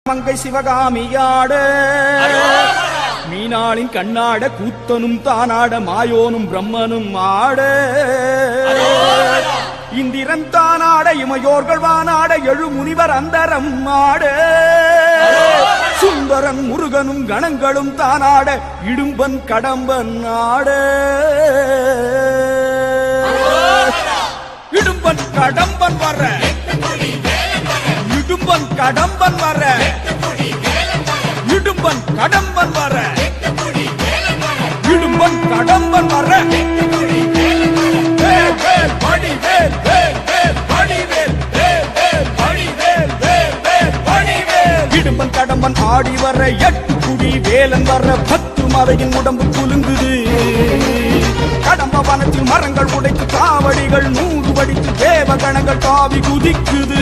மங்கை சிவகாமியாட மீனாளின் கண்ணாட கூத்தனும் தானாட மாயோனும் பிரம்மனும் ஆட இந்திரன் தானாட இமையோர்கள் வானாட எழு முனிவர் அந்தரம் ஆட சுந்தரன் முருகனும் கணங்களும் தானாட இடும்பன் கடம்பன் ஆட இடும்பன் கடம்பன் வர இடும்பன் கடம்பன் வர இடும்பன் கடம்பன் வர இடும்பன் கடம்பன் வர இடும்பன் கடம்பன் ஆடி வர எட்டு குடி வேலன் வர 10 மலையின் உடம்பு குலுங்குது கடம்ப வனத்தில் மரங்கள் உடைத்து காவடிகள் 100 வடித்து தேவகணங்கள் தாவி குதிக்குது.